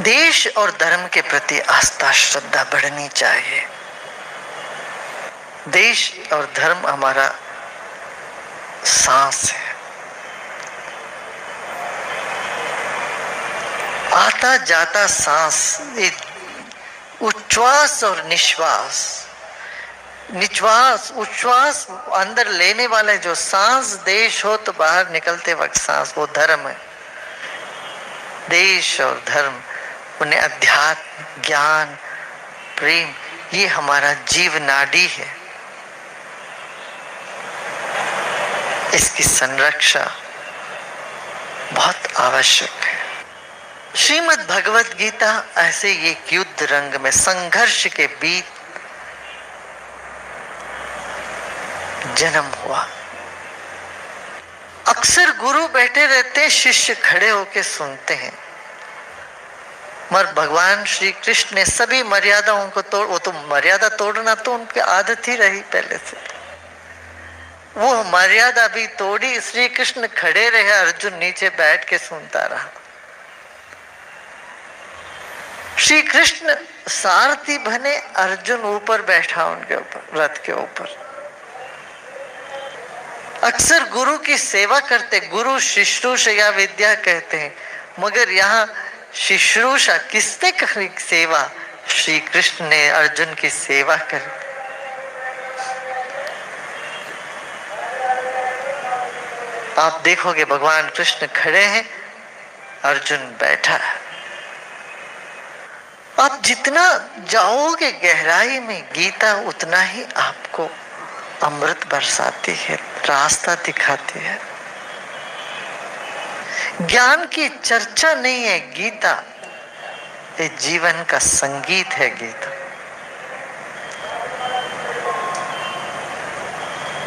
देश और धर्म के प्रति आस्था श्रद्धा बढ़नी चाहिए। देश और धर्म हमारा सांस है, आता जाता सांस, उच्छ्वास और निश्वास, निश्वास उच्छ्वास अंदर लेने वाले जो सांस, देश हो तो बाहर निकलते वक्त सांस, वो धर्म है। देश और धर्म, उन्हें अध्यात्म, ज्ञान, प्रेम, ये हमारा जीव नाडी है। इसकी संरक्षा बहुत आवश्यक है। श्रीमद् भगवत गीता ऐसे एक युद्ध रंग में संघर्ष के बीच जन्म हुआ। अक्सर गुरु बैठे रहते, शिष्य खड़े होके सुनते हैं, मगर भगवान श्री कृष्ण ने सभी मर्यादाओं को तोड़, वो तो मर्यादा तोड़ना तो उनकी आदत ही रही पहले से, वो मर्यादा भी तोड़ी। श्री कृष्ण खड़े रहे, अर्जुन नीचे बैठ के सुनता रहा। श्री कृष्ण सारथी बने, अर्जुन ऊपर बैठा उनके ऊपर, रथ के ऊपर। अक्सर गुरु की सेवा करते, गुरु शुश्रूषा या विद्या कहते हैं, मगर यहाँ शुश्रूषा किसने करी? सेवा। श्री कृष्ण ने अर्जुन की सेवा करी। आप देखोगे भगवान कृष्ण खड़े हैं, अर्जुन बैठा है। आप जितना जाओगे गहराई में, गीता उतना ही आपको अमृत बरसाती है, रास्ता दिखाती है। ज्ञान की चर्चा नहीं है गीता, ये जीवन का संगीत है गीता।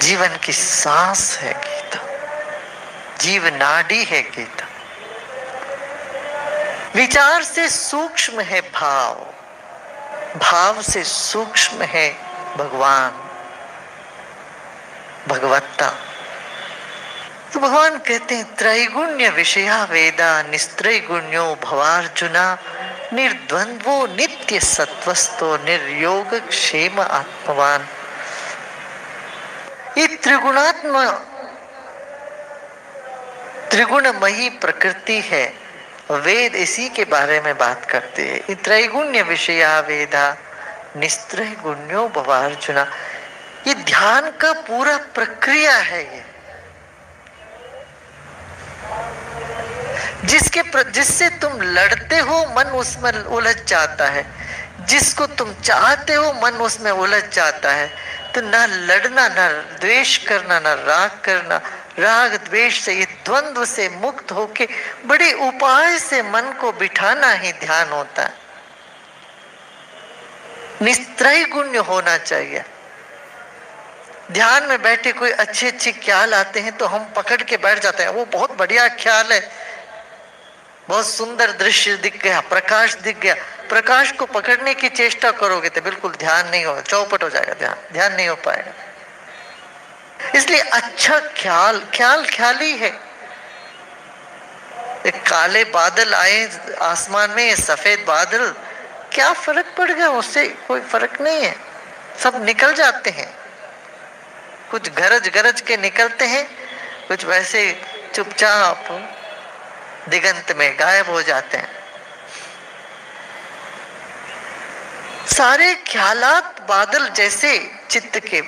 जीवन की सांस है गीता, जीव नाडी है गीता। विचार से सूक्ष्म है भाव, भाव से सूक्ष्म है भगवान, भगवत्ता। तो भगवान कहते हैं त्रैगुण्य विषया वेदा निस्त्रैगुण्यो भवार्जुना निर्द्वंद्वो नित्य सत्वस्तो निर्योग क्षेम आत्मवान। ये त्रिगुणात्मा, त्रिगुणमयी प्रकृति है, वेद इसी के बारे में बात करते हैं। त्रैगुण्य विषया वेदा निस्त्रैगुण्यो भवार्जुना, ये ध्यान का पूरा प्रक्रिया है। ये जिससे तुम लड़ते हो मन उसमें उलझ जाता है, जिसको तुम चाहते हो मन उसमें उलझ जाता है। तो ना लड़ना, ना द्वेष करना, ना राग करना, राग द्वेष से, ये द्वंद्व से मुक्त होके बड़े उपाय से मन को बिठाना ही ध्यान होता है। निस्त्रैगुण्य होना चाहिए। ध्यान में बैठे कोई अच्छे अच्छे ख्याल आते हैं तो हम पकड़ के बैठ जाते हैं, वो बहुत बढ़िया ख्याल है, बहुत सुंदर दृश्य दिख गया, प्रकाश दिख गया। प्रकाश को पकड़ने की चेष्टा करोगे तो बिल्कुल ध्यान नहीं होगा, चौपट हो जाएगा, ध्यान नहीं हो पाएगा। इसलिए अच्छा ख्याल, ख्याल ही है। एक काले बादल आए आसमान में, सफेद बादल, क्या फर्क पड़ गया? उससे कोई फर्क नहीं है, सब निकल जाते हैं। कुछ गरज गरज के निकलते हैं, कुछ वैसे चुपचाप दिगंत में गायब हो जाते हैं। सारे ख्यालात बादल जैसे चित्त के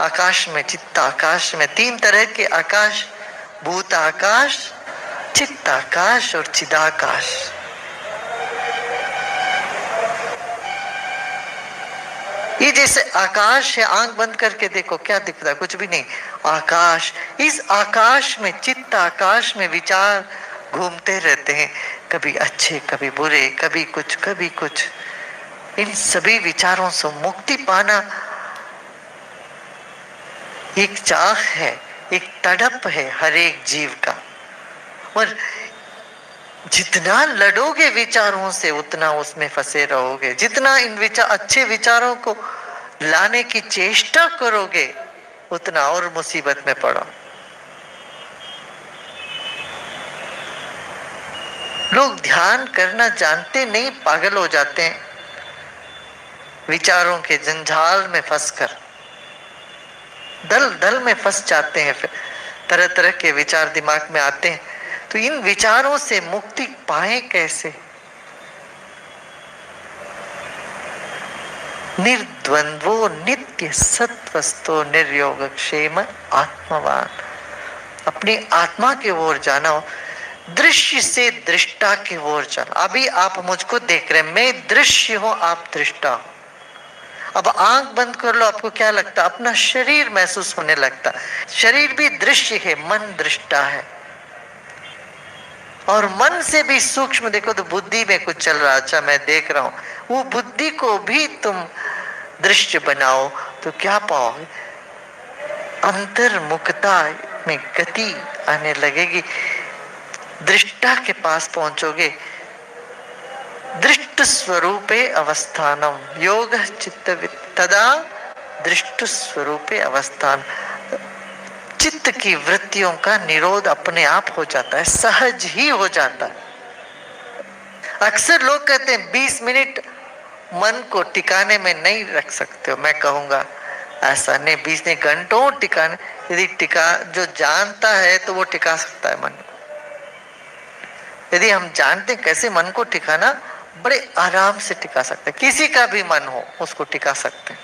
आकाश में, चित्त आकाश में तीन तरह के आकाश, भूत आकाश, चित्त आकाश और चिदाकाश। ये जैसे आकाश है, आंख बंद करके देखो क्या दिखता है? कुछ भी नहीं, आकाश। इस आकाश में, चित्त आकाश में विचार घूमते रहते हैं, कभी अच्छे कभी बुरे, कभी कुछ कभी कुछ। इन सभी विचारों से मुक्ति पाना एक चाह है, एक तड़प है हर एक जीव का। और जितना लड़ोगे विचारों से उतना उसमें फंसे रहोगे। जितना इन अच्छे विचारों को लाने की चेष्टा करोगे उतना और मुसीबत में पड़ो। लोग ध्यान करना जानते नहीं, पागल हो जाते हैं विचारों के जंजाल में फंसकर, दल दल में फंस जाते हैं। फिर तरह तरह के विचार दिमाग में आते हैं, तो इन विचारों से मुक्ति पाए कैसे? निर्द्वंद्वो नित्य सत्वस्तो निर्योग क्षेम आत्मवान। अपनी आत्मा की ओर जाना हो, दृश्य से दृष्टा की ओर जाना। अभी आप मुझको देख रहे हैं, मैं दृश्य हूं, आप दृष्टा हो। अब आंख बंद कर लो, आपको क्या लगता? अपना शरीर महसूस होने लगता। शरीर भी दृश्य है, मन दृष्टा है। और मन से भी सूक्ष्म देखो तो बुद्धि में कुछ चल रहा, अच्छा मैं देख रहा हूं, वो बुद्धि को भी तुम दृश्य बनाओ तो क्या पाओगे? अंतर्मुखता में गति आने लगेगी, दृष्टा के पास पहुंचोगे। दृष्ट स्वरूपे अवस्थानम योग चित्त तदा दृष्ट स्वरूपे अवस्थान। चित्त की वृत्तियों का निरोध अपने आप हो जाता है, सहज ही हो जाता है। अक्सर लोग कहते हैं 20 मिनट मन को टिकाने में नहीं रख सकते हो। मैं कहूंगा ऐसा नहीं, 20 नहीं, घंटों टिकाने। यदि टिका जो जानता है तो वो टिका सकता है मन को। यदि हम जानते हैं कैसे मन को टिकाना, बड़े आराम से टिका सकते हैं। किसी का भी मन हो उसको टिका सकते हैं।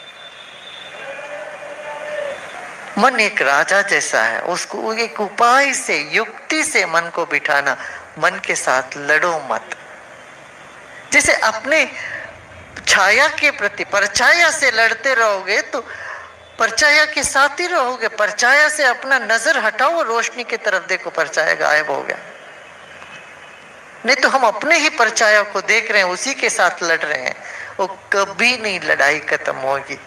मन एक राजा जैसा है, उसको एक उपाय से, युक्ति से मन को बिठाना। मन के साथ लड़ो मत। जैसे अपने छाया के प्रति परछाया से लड़ते रहोगे तो परछाया के साथ ही रहोगे। परछाया से अपना नजर हटाओ, रोशनी की तरफ देखो, परछाया गायब हो गया। नहीं तो हम अपने ही परछाया को देख रहे हैं, उसी के साथ लड़ रहे हैं। वो कभी नहीं लड़ाई खत्म होगी।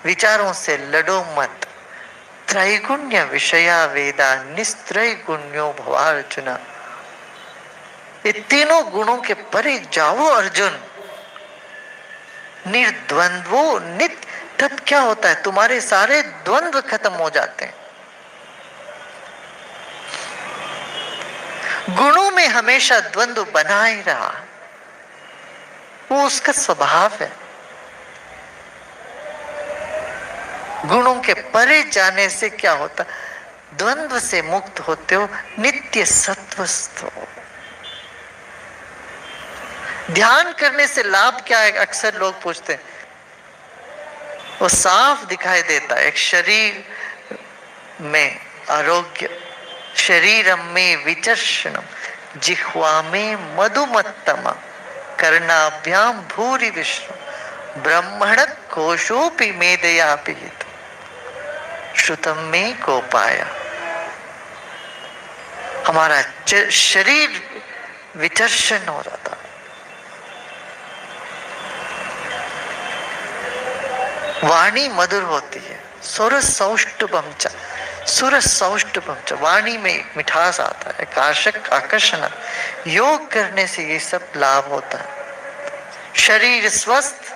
विचारों से लड़ो मत। त्रैगुण्य विषया वेदा निस्त्रैगुण्यो भवार्जुना। ये तीनों गुणों के परे जाओ अर्जुन। निर्द्वंद्वो नित्य, तब क्या होता है? तुम्हारे सारे द्वंद्व खत्म हो जाते हैं। गुणों में हमेशा द्वंद्व बना ही रहा, वो उसका स्वभाव है। गुणों के परे जाने से क्या होता? द्वंद्व से मुक्त होते हो, नित्य सत्वस्थ हो। ध्यान करने से लाभ क्या है? अक्सर लोग पूछते हैं। वो साफ दिखाई देता है। एक शरीर में आरोग्य, शरीरम में विचर्षणम, जिह्वा में मधुमत्तम, कर्णाभ्याम भूरि विश्रम, ब्रह्मण कोशोपि मेदया पिहित, श्रुतम में को पाया। हमारा शरीर विचर्षण हो रहा था। वाणी मधुर होती है। सुर सौष्ठवम च, सुर सौष्ठवम च, वाणी में एक मिठास आता है, आकर्षक आकर्षण। योग करने से ये सब लाभ होता है। शरीर स्वस्थ,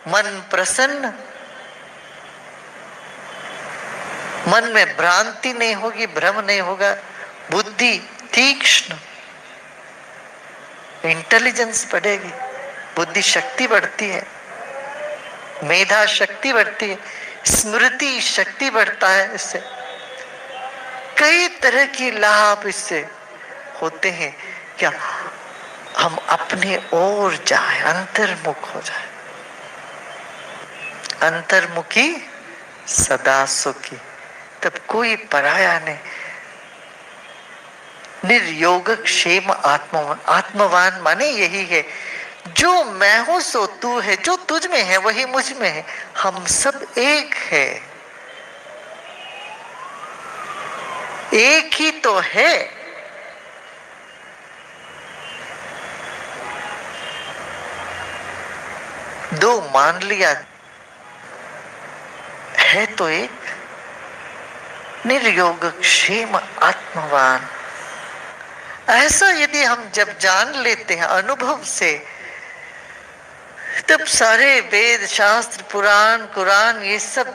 मन प्रसन्न, मन में भ्रांति नहीं होगी, भ्रम नहीं होगा, बुद्धि तीक्ष्ण, इंटेलिजेंस बढ़ेगी, बुद्धि शक्ति बढ़ती है, मेधा शक्ति बढ़ती है, स्मृति शक्ति बढ़ता है। इससे कई तरह की लाभ इससे होते हैं। क्या हम अपने ओर जाए, अंतर्मुख हो जाए। अंतर्मुखी सदा सुखी, तब कोई पराया नहीं। निर्योग क्षेम आत्मवान। आत्मवान माने यही है, जो मैं हूं सो तू है, जो तुझ में है वही मुझ में है, हम सब एक है, एक ही तो है। दो मान लिया, है तो एक। निर्योग क्षेम आत्मवान, ऐसा यदि हम जब जान लेते हैं अनुभव से, तब सारे वेद शास्त्र पुराण कुरान ये सब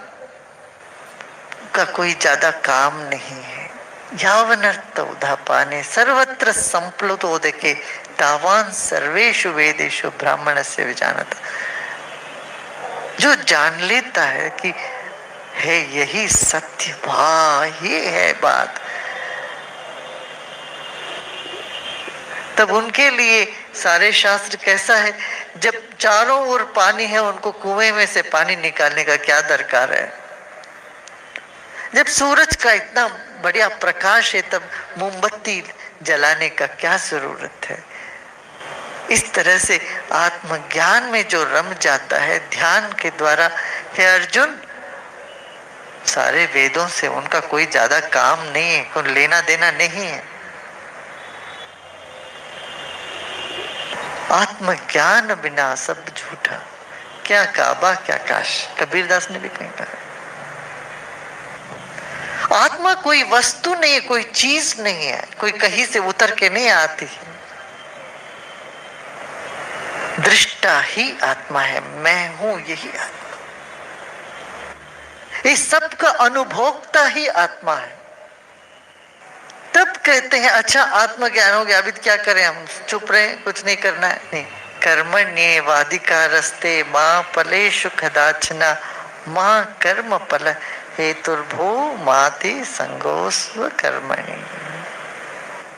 का कोई ज्यादा काम नहीं है। यावनर्थ उदापाने सर्वत्र संप्लुतो देखे तावान सर्वेषु वेदेषु ब्राह्मणस्य विजानत। जो जान लेता है कि है यही सत्य, वाह ये है बात, तब उनके लिए सारे शास्त्र कैसा है। जब चारों ओर पानी है, उनको कुएं में से पानी निकालने का क्या दरकार है। जब सूरज का इतना बढ़िया प्रकाश है, तब मोमबत्ती जलाने का क्या जरूरत है। इस तरह से आत्मज्ञान में जो रम जाता है ध्यान के द्वारा, हे अर्जुन, सारे वेदों से उनका कोई ज्यादा काम नहीं है, कोई लेना देना नहीं है। आत्मज्ञान बिना सब झूठा, क्या काबा क्या काश, कबीरदास ने भी कहीं कहा। आत्मा कोई वस्तु नहीं है, कोई चीज नहीं है, कोई कहीं से उतर के नहीं आती है। दृष्टा ही आत्मा है, मैं हूं यही आत्मा। इस सब का अनुभोक्ता ही आत्मा है। तब कहते हैं अच्छा आत्मज्ञान हो गया, अभी क्या करें हम, चुप रहे, कुछ नहीं करना है। नहीं, कर्मण्येवाधिकारस्ते मां फलेषु कदाचन मां कर्म फल हेतुर्भू माति संगोस्व कर्मणि।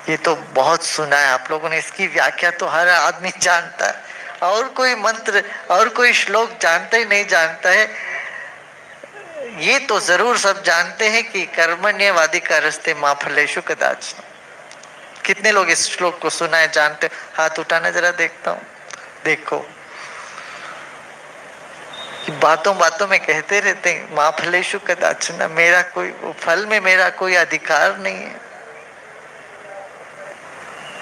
ये तो बहुत सुना है आप लोगों ने, इसकी व्याख्या तो हर आदमी जानता है, और कोई मंत्र और कोई श्लोक जानता ही नहीं जानता है। ये तो जरूर सब जानते हैं कि कर्मण्येवाधिकारस्ते मां फलेषु कदाचन। कितने लोग इस श्लोक को सुना है, जानते? हाथ उठाना जरा देखता हूं। देखो, बातों बातों में कहते रहते हैं मां फलेषु कदाचन, मेरा कोई फल में मेरा कोई अधिकार नहीं है।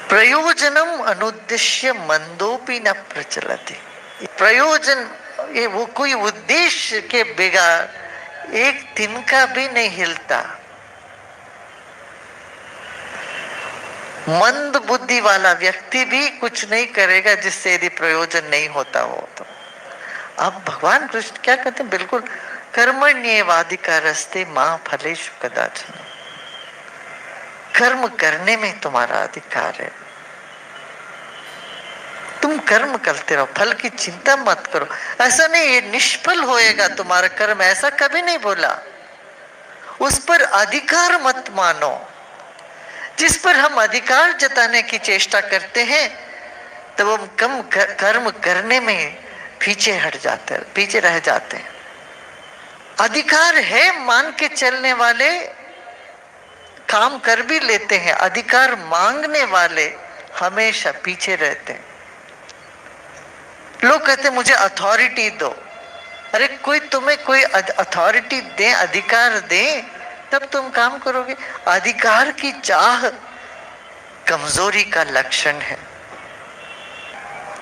प्रयोजनम अनुद्देश्य मंदोपि न प्रचलति। प्रयोजन, ये वो कोई उद्देश्य के बिगाड़ एक तिनका भी नहीं हिलता। मंद बुद्धि वाला व्यक्ति भी कुछ नहीं करेगा जिससे यदि प्रयोजन नहीं होता हो तो। अब भगवान कृष्ण क्या कहते हैं, बिल्कुल कर्मण्येवाधिकारस्ते मां फलेषु कदाचन। कर्म करने में तुम्हारा अधिकार है, तुम कर्म करते रहो, फल की चिंता मत करो। ऐसा नहीं ये निष्फल होएगा तुम्हारा कर्म, ऐसा कभी नहीं बोला। उस पर अधिकार मत मानो। जिस पर हम अधिकार जताने की चेष्टा करते हैं तब हम कम कर्म करने में पीछे हट जाते हैं, पीछे रह जाते हैं। अधिकार है मान के चलने वाले काम कर भी लेते हैं, अधिकार मांगने वाले हमेशा पीछे रहते हैं। लोग कहते हैं मुझे अथॉरिटी दो। अरे कोई तुम्हें कोई अथॉरिटी दे, अधिकार दे, तब तुम काम करोगे। अधिकार की चाह कमजोरी का लक्षण है।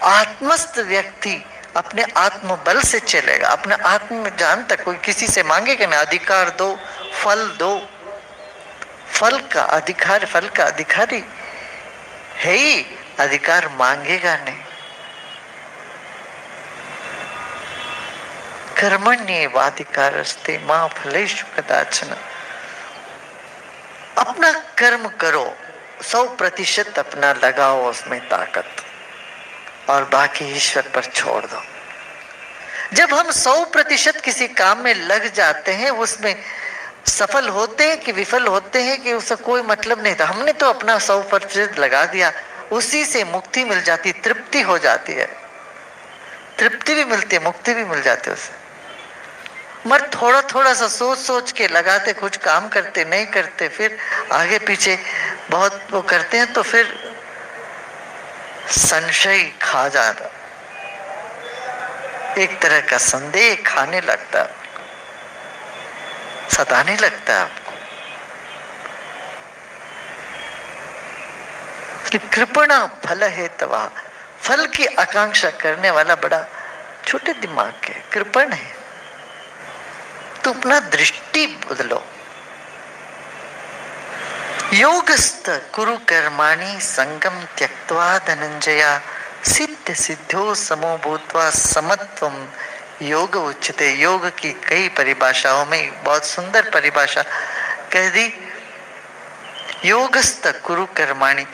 आत्मस्थ व्यक्ति अपने आत्मबल से चलेगा, अपने आत्म में जानता, कोई किसी से मांगेगा ना अधिकार दो, फल दो। फल का अधिकार, फल का अधिकारी है ही, अधिकार मांगेगा नहीं। कर्मण्येवाधिकारस्ते मां फलेषु कदाचन। अपना कर्म करो, 100% अपना लगाओ उसमें ताकत, और बाकी ईश्वर पर छोड़ दो। जब हम 100% किसी काम में लग जाते हैं, उसमें सफल होते हैं कि विफल होते हैं कि उसका कोई मतलब नहीं था, हमने तो अपना 100% लगा दिया, उसी से मुक्ति मिल जाती, तृप्ति हो जाती है। तृप्ति भी मिलती है, मुक्ति भी मिल जाती है उससे। मगर थोड़ा थोड़ा सा सोच सोच के लगाते, कुछ काम करते नहीं करते, फिर आगे पीछे बहुत वो करते हैं, तो फिर संशय खा जाता, एक तरह का संदेह खाने लगता, सताने लगता है आपको कि कृपणा फल है तवा। फल की आकांक्षा करने वाला बड़ा छोटे दिमाग के कृपण है। तो अपना दृष्टि बदलो। योगस्थ कुरु कर्माणि संगम त्यक्त्वा धनंजया सिद्ध सिद्धो समो भूत्वा समत्वम योग उच्यते। योग की कई परिभाषाओं में बहुत सुंदर परिभाषा कह दी, योगस्थ कुरु कर्माणि।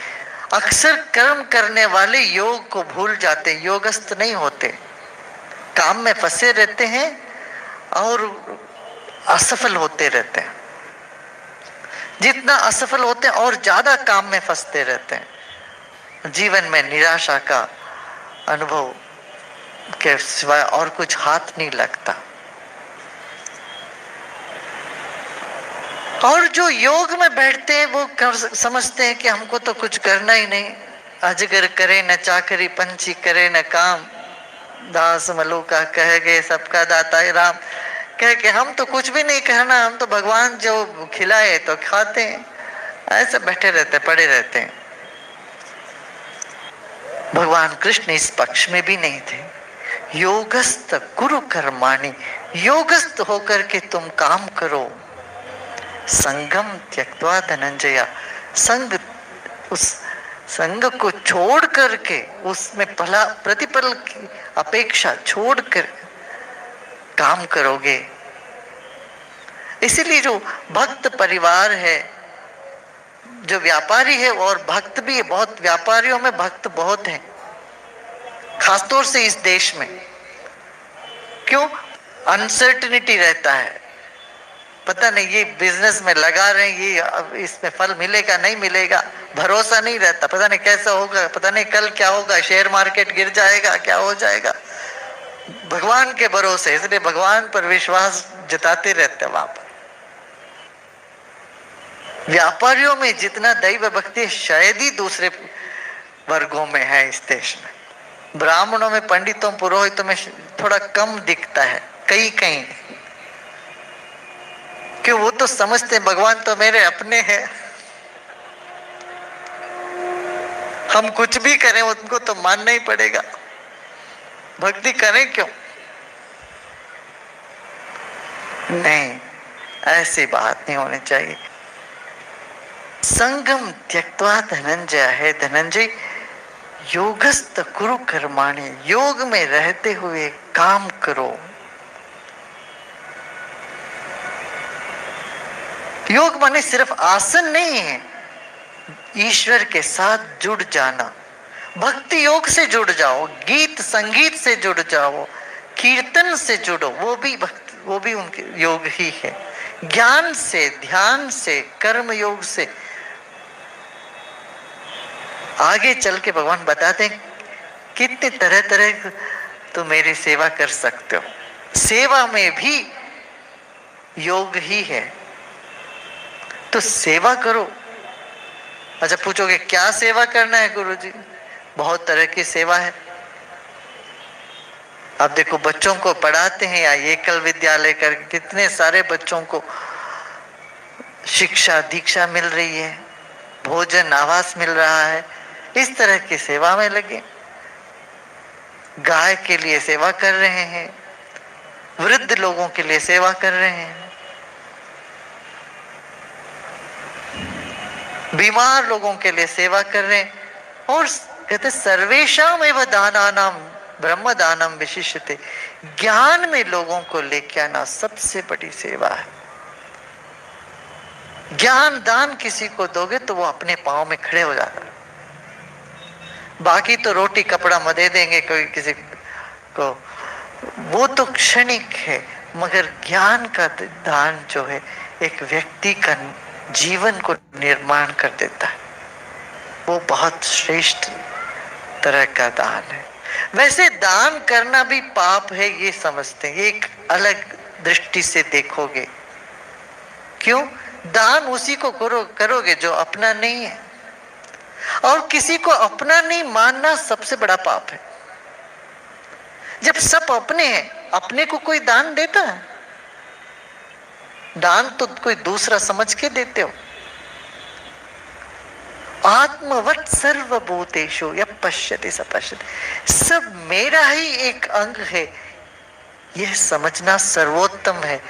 अक्सर कर्म करने वाले योग को भूल जाते, योगस्थ नहीं होते, काम में फंसे रहते हैं और असफल होते रहते हैं। जितना असफल होते हैं और ज्यादा काम में फंसते रहते हैं। जीवन में निराशा का अनुभव के सिवाय और कुछ हाथ नहीं लगता। और जो योग में बैठते हैं वो समझते हैं कि हमको तो कुछ करना ही नहीं, अजगर करे न चाकरी, पंछी करे न काम, दास मलुका कह गए सबका दाता है राम। कह के हम तो कुछ भी नहीं करना, हम तो भगवान जो खिलाए तो खाते हैं, ऐसे बैठे रहते, पड़े रहते हैं। भगवान कृष्ण इस पक्ष में भी नहीं थे। योगस्थ गुरु कर्माणि, योगस्थ होकर के तुम काम करो। संगम त्यक्त्वा धनंजया, संग, उस संग को छोड़ करके, उसमें फला प्रतिफल की अपेक्षा छोड़कर काम करोगे। इसीलिए जो भक्त परिवार है, जो व्यापारी है और भक्त भी है, बहुत व्यापारियों में भक्त बहुत हैं, खासतौर से इस देश में। क्यों? अनसर्टिनिटी रहता है, पता नहीं ये बिजनेस में लगा रहे हैं, ये इसमें फल मिलेगा नहीं मिलेगा, भरोसा नहीं रहता, पता नहीं कैसा होगा, पता नहीं कल क्या होगा, शेयर मार्केट गिर जाएगा, क्या हो जाएगा। भगवान के भरोसे, इसलिए भगवान पर विश्वास जताते रहते हैं वहां पर। व्यापारियों में जितना दैव भक्ति शायद ही दूसरे वर्गों में है इस देश में। ब्राह्मणों में, पंडितों, पुरोहितों में थोड़ा कम दिखता है, कहीं कहीं, कि वो तो समझते हैं भगवान तो मेरे अपने हैं, हम कुछ भी करें उनको तो मानना ही पड़ेगा, भक्ति करें क्यों? नहीं, ऐसी बात नहीं होनी चाहिए। संगम त्यक्त्वा धनंजय है, धनंजय योगस्थ कुरु कर्माणि, योग में रहते हुए काम करो। योग माने सिर्फ आसन नहीं है, ईश्वर के साथ जुड़ जाना। भक्ति योग से जुड़ जाओ, गीत संगीत से जुड़ जाओ, कीर्तन से जुड़ो, वो भी भक्ति, वो भी उनके योग ही है। ज्ञान से, ध्यान से, कर्म योग से आगे चल के भगवान बताते हैं कितने तरह तरह तो मेरी सेवा कर सकते हो। सेवा में भी योग ही है, तो सेवा करो। अच्छा, पूछोगे क्या सेवा करना है गुरुजी? बहुत तरह की सेवा है। आप देखो, बच्चों को पढ़ाते हैं या एकल विद्यालय कर, कितने सारे बच्चों को शिक्षा दीक्षा मिल रही है, भोजन आवास मिल रहा है, इस तरह की सेवा में लगे। गाय के लिए सेवा कर रहे हैं, वृद्ध लोगों के लिए सेवा कर रहे हैं, बीमार लोगों के लिए सेवा कर रहे हैं। और कहते सर्वेशाम एवं दानानाम ब्रह्म दानम विशिष्यते, ज्ञान में लोगों को लेके आना सबसे बड़ी सेवा है। ज्ञान दान किसी को दोगे तो वो अपने पांव में खड़े हो जाता है। बाकी तो रोटी कपड़ा में दे देंगे कोई किसी को, वो तो क्षणिक है, मगर ज्ञान का दान जो है एक व्यक्ति का जीवन को निर्माण कर देता है, वो बहुत श्रेष्ठ तरह का दान है। वैसे दान करना भी पाप है ये समझते हैं, एक अलग दृष्टि से देखोगे। क्यों? दान उसी को करोगे जो अपना नहीं है, और किसी को अपना नहीं मानना सबसे बड़ा पाप है। जब सब अपने हैं, अपने को कोई दान देता है? दान तो कोई दूसरा समझ के देते हो। आत्मवत् सर्वभूतेषु यः पश्यति स पश्यति, सब मेरा ही एक अंग है, यह समझना सर्वोत्तम है।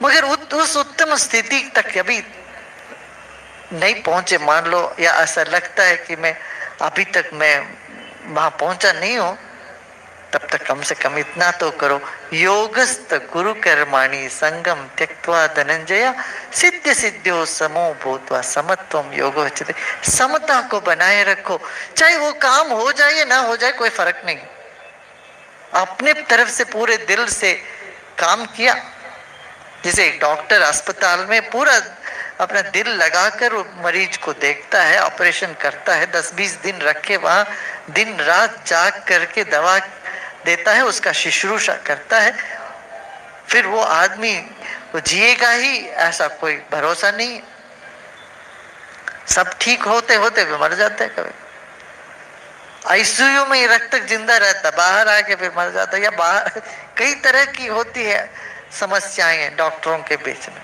मगर उस उत्तम स्थिति तक अभी नहीं पहुंचे, मान लो, या ऐसा लगता है कि मैं अभी तक मैं वहां पहुंचा नहीं हूं, तब तक कम से कम इतना तो करो, योगस्त गुरु कर्माणि संगम त्यक्त्वा धनंजय सिद्ध सिद्ध्यो समो भूत्वा समत्वम योगो उच्यते। समता को बनाए रखो, चाहे वो काम हो जाए या ना हो जाए कोई फर्क नहीं। अपने तरफ से पूरे दिल से काम किया, जैसे एक डॉक्टर अस्पताल में पूरा अपना दिल लगाकर मरीज को देखता है, ऑपरेशन करता है, 10-20 दिन रख के वहां दिन रात जाग करके दवा देता है, उसका शुश्रूषा करता है, फिर वो आदमी वो जिएगा ही ऐसा कोई भरोसा नहीं। सब ठीक होते होते भी मर जाते हैं, कभी आईसीयू में ही रख तक जिंदा रहता, बाहर आके फिर मर जाता, या बाहर कई तरह की होती है समस्याएं डॉक्टरों के बीच में।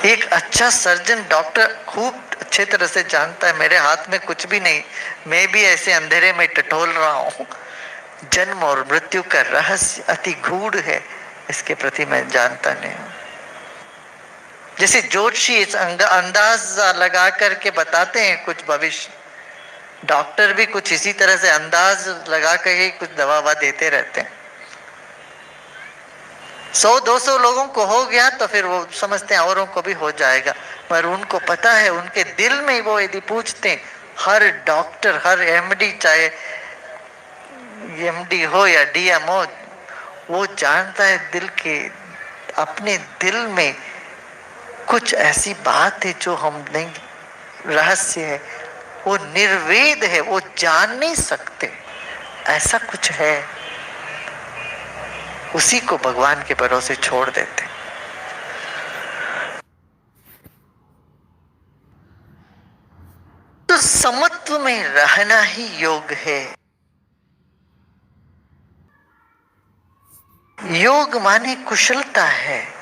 एक अच्छा सर्जन डॉक्टर खूब अच्छे तरह से जानता है मेरे हाथ में कुछ भी नहीं, मैं भी ऐसे अंधेरे में टटोल रहा हूं, जन्म और मृत्यु का रहस्य अति गूढ़ है, इसके प्रति मैं जानता नहीं हूं। जैसे ज्योतिषी अंदाज लगा करके बताते हैं कुछ भविष्य, डॉक्टर भी कुछ इसी तरह से अंदाज लगा करके कुछ दवा देते रहते हैं। 100-200 लोगों को हो गया तो फिर वो समझते हैं औरों को भी हो जाएगा, पर उनको पता है, उनके दिल में वो यदि पूछते हैं, हर डॉक्टर, हर एमडी, चाहे एमडी हो या डीएम हो, वो जानता है दिल के, अपने दिल में कुछ ऐसी बात है जो हम नहीं, रहस्य है, वो निर्वेद है, वो जान नहीं सकते, ऐसा कुछ है, उसी को भगवान के भरोसे छोड़ देते। तो समत्व में रहना ही योग है। योग माने कुशलता है।